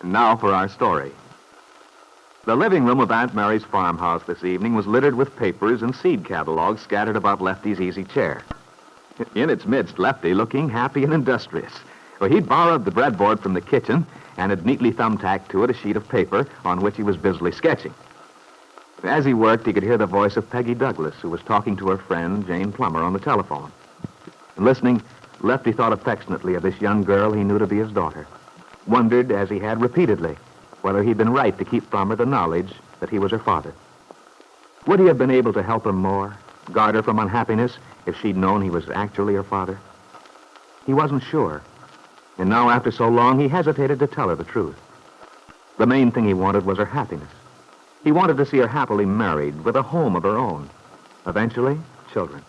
And now for our story. The living room of Aunt Mary's farmhouse this evening was littered with papers and seed catalogs scattered about Lefty's easy chair. In its midst, Lefty, looking happy and industrious. For he'd borrowed the breadboard from the kitchen and had neatly thumbtacked to it a sheet of paper on which he was busily sketching. As he worked, he could hear the voice of Peggy Douglas, who was talking to her friend, Jane Plummer, on the telephone. And listening, Lefty thought affectionately of this young girl he knew to be his daughter. Wondered, as he had repeatedly, whether he'd been right to keep from her the knowledge that he was her father. Would he have been able to help her more, guard her from unhappiness, if she'd known he was actually her father? He wasn't sure. And now, after so long, he hesitated to tell her the truth. The main thing he wanted was her happiness. He wanted to see her happily married, with a home of her own. Eventually, children.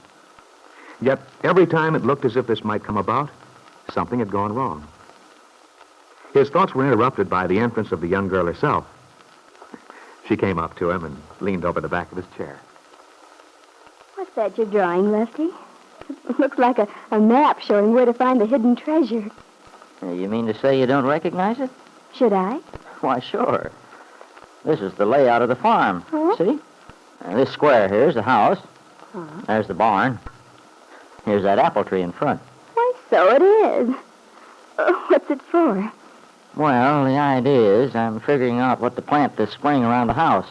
Yet, every time it looked as if this might come about, something had gone wrong. His thoughts were interrupted by the entrance of the young girl herself. She came up to him and leaned over the back of his chair. What's that you're drawing, Lefty? It looks like a map showing where to find the hidden treasure. You mean to say you don't recognize it? Should I? Why, sure. This is the layout of the farm. Huh? See? This square here's the house. There's the barn. Here's that apple tree in front. Why, so it is. What's it for? Well, the idea is I'm figuring out what to plant this spring around the house.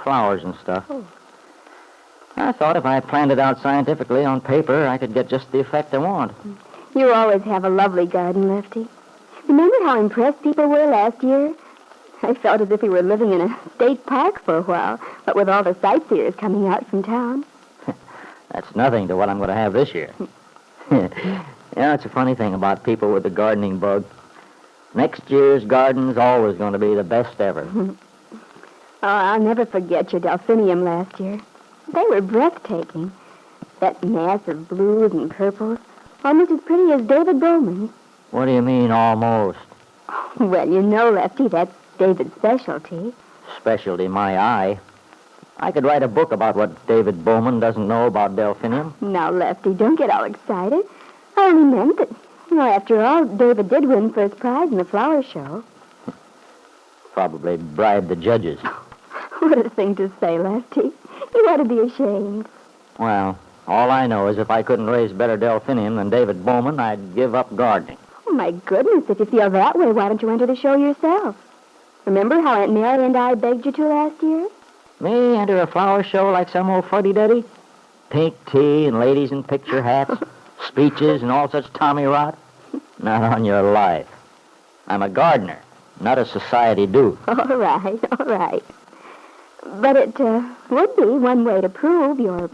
Flowers and stuff. Oh. I thought if I planned it out scientifically on paper, I could get just the effect I want. You always have a lovely garden, Lefty. Remember how impressed people were last year? I felt as if we were living in a state park for a while, but with all the sightseers coming out from town. That's nothing to what I'm going to have this year. It's a funny thing about people with the gardening bug. Next year's garden's always going to be the best ever. I'll never forget your delphinium last year. They were breathtaking. That mass of blues and purples, almost as pretty as David Bowman's. What do you mean, almost? Well, you know, Lefty, that's David's specialty. Specialty, my eye. I could write a book about what David Bowman doesn't know about delphinium. Now, Lefty, don't get all excited. I only meant that, after all, David did win first prize in the flower show. Probably bribed the judges. What a thing to say, Lefty. You ought to be ashamed. Well, all I know is if I couldn't raise better delphinium than David Bowman, I'd give up gardening. Oh, my goodness, if you feel that way, why don't you enter the show yourself? Remember how Aunt Mary and I begged you to last year? Me enter a flower show like some old fuddy-duddy? Pink tea and ladies in picture hats, speeches and all such tommy rot? Not on your life. I'm a gardener, not a society dude. All right. But it would be one way to prove your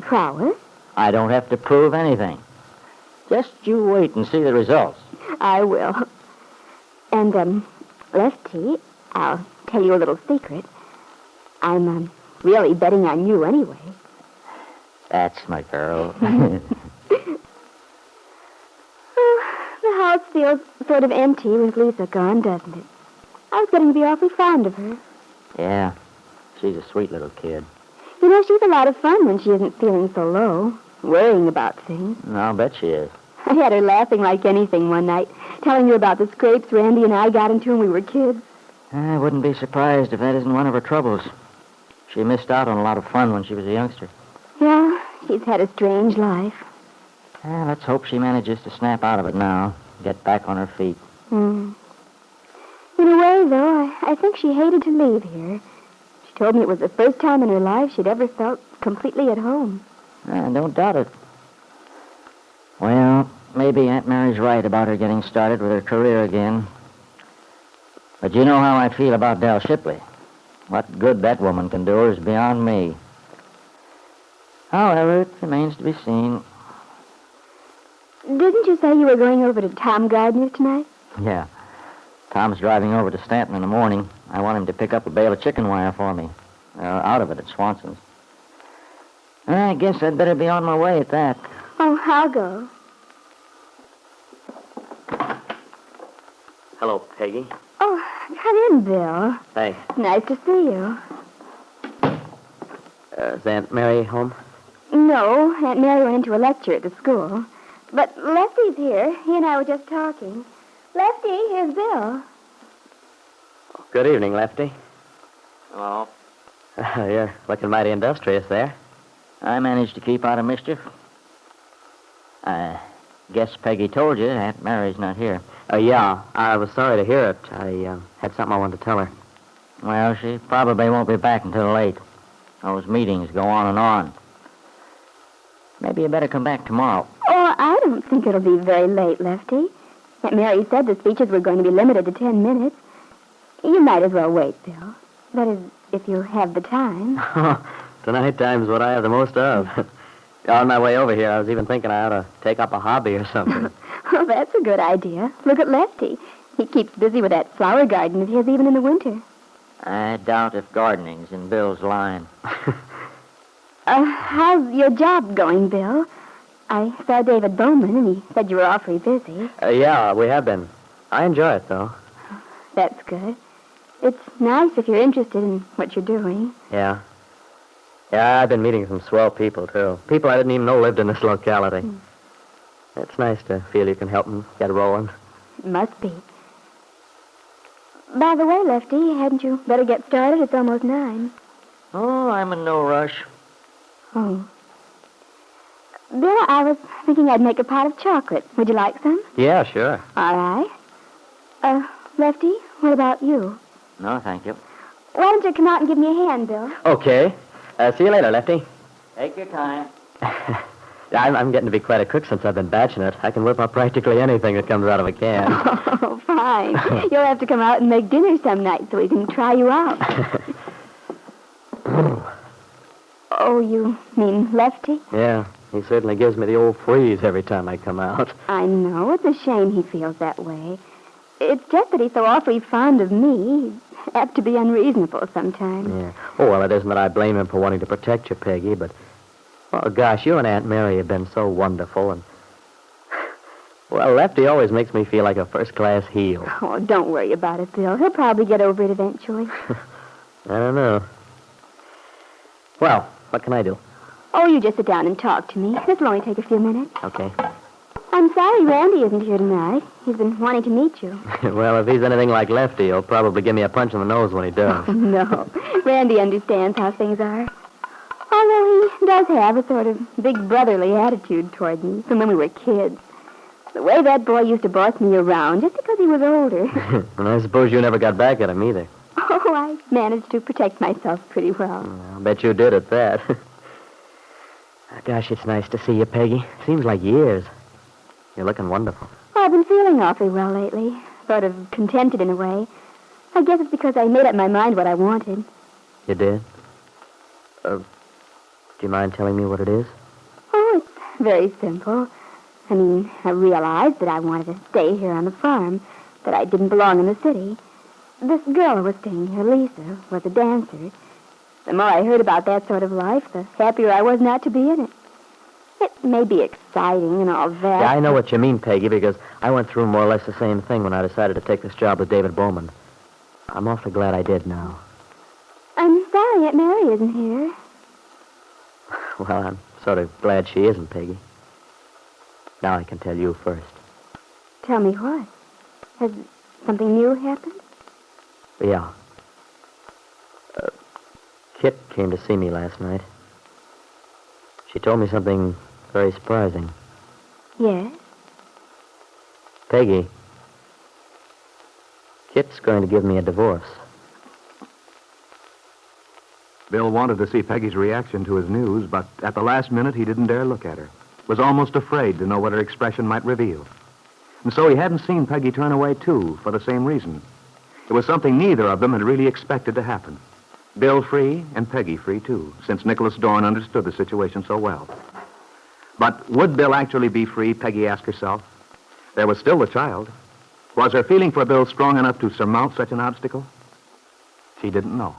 prowess. I don't have to prove anything. Just you wait and see the results. I will. And, Lefty, I'll tell you a little secret. I'm, really betting on you anyway. That's my girl. The house feels sort of empty with Lisa gone, doesn't it? I was getting to be awfully fond of her. Yeah, she's a sweet little kid. She's a lot of fun when she isn't feeling so low, worrying about things. I'll bet she is. I had her laughing like anything one night, telling her about the scrapes Randy and I got into when we were kids. I wouldn't be surprised if that isn't one of her troubles. She missed out on a lot of fun when she was a youngster. Yeah, she's had a strange life. Let's hope she manages to snap out of it now, get back on her feet. In a way, though, I think she hated to leave here. She told me it was the first time in her life she'd ever felt completely at home. Don't doubt it. Well, maybe Aunt Mary's right about her getting started with her career again. But you know how I feel about Del Shipley. What good that woman can do is beyond me. However, it remains to be seen. Didn't you say you were going over to Tom Gardner's tonight? Yeah. Tom's driving over to Stanton in the morning. I want him to pick up a bale of chicken wire for me. Out of it at Swanson's. I guess I'd better be on my way at that. Oh, I'll go. Hello, Peggy. Oh, come in, Bill. Thanks. Nice to see you. Is Aunt Mary home? No, Aunt Mary went into a lecture at the school. But Lefty's here. He and I were just talking. Lefty, here's Bill. Good evening, Lefty. Hello. You're looking mighty industrious there. I managed to keep out of mischief. I guess Peggy told you Aunt Mary's not here. Yeah, I was sorry to hear it. I had something I wanted to tell her. Well, she probably won't be back until late. Those meetings go on and on. Maybe you better come back tomorrow. Oh, I don't think it'll be very late, Lefty. Aunt Mary said the speeches were going to be limited to 10 minutes. You might as well wait, Bill. That is, if you have the time. Tonight time's what I have the most of. On my way over here, I was even thinking I ought to take up a hobby or something. Oh, that's a good idea. Look at Lefty. He keeps busy with that flower garden of his even in the winter. I doubt if gardening's in Bill's line. How's your job going, Bill? I saw David Bowman, and he said you were awfully busy. Yeah, we have been. I enjoy it, though. That's good. It's nice if you're interested in what you're doing. Yeah. Yeah, I've been meeting some swell people, too. People I didn't even know lived in this locality. It's nice to feel you can help them get rolling. It must be. By the way, Lefty, hadn't you better get started? It's almost 9. Oh, I'm in no rush. Oh. Bill, I was thinking I'd make a pot of chocolate. Would you like some? Yeah, sure. All right. Lefty, what about you? No, thank you. Why don't you come out and give me a hand, Bill? Okay. See you later, Lefty. Take your time. I'm getting to be quite a cook since I've been batching it. I can whip up practically anything that comes out of a can. Oh, fine. You'll have to come out and make dinner some night so we can try you out. Oh, you mean Lefty? Yeah, he certainly gives me the old freeze every time I come out. I know. It's a shame he feels that way. It's just that he's so awfully fond of me. He's apt to be unreasonable sometimes. Yeah. Oh, well, it isn't that I blame him for wanting to protect you, Peggy, but... Oh, gosh, you and Aunt Mary have been so wonderful, and... Well, Lefty always makes me feel like a first-class heel. Oh, don't worry about it, Bill. He'll probably get over it eventually. I don't know. Well, what can I do? Oh, you just sit down and talk to me. This will only take a few minutes. Okay. I'm sorry Randy isn't here tonight. He's been wanting to meet you. Well, if he's anything like Lefty, he'll probably give me a punch in the nose when he does. Oh, no. Randy understands how things are. Although he does have a sort of big brotherly attitude toward me from when we were kids. The way that boy used to boss me around just because he was older. And I suppose you never got back at him either. Oh, I managed to protect myself pretty well. I'll bet you did at that. Gosh, it's nice to see you, Peggy. Seems like years. You're looking wonderful. Oh, I've been feeling awfully well lately. Sort of contented in a way. I guess it's because I made up my mind what I wanted. You did? Do you mind telling me what it is? Oh, it's very simple. I mean, I realized that I wanted to stay here on the farm, that I didn't belong in the city. This girl who was staying here, Lisa, was a dancer. The more I heard about that sort of life, the happier I was not to be in it. It may be exciting and all that. Yeah, I know what you mean, Peggy, because I went through more or less the same thing when I decided to take this job with David Bowman. I'm awfully glad I did now. I'm sorry Aunt Mary isn't here. Well, I'm sort of glad she isn't, Peggy. Now I can tell you first. Tell me what? Has something new happened? Yeah. Kit came to see me last night. She told me something very surprising. Yes? Peggy, Kit's going to give me a divorce. Bill wanted to see Peggy's reaction to his news, but at the last minute he didn't dare look at her. Was almost afraid to know what her expression might reveal. And so he hadn't seen Peggy turn away, too, for the same reason. It was something neither of them had really expected to happen. Bill free and Peggy free, too, since Nicholas Dorn understood the situation so well. But would Bill actually be free, Peggy asked herself. There was still the child. Was her feeling for Bill strong enough to surmount such an obstacle? She didn't know.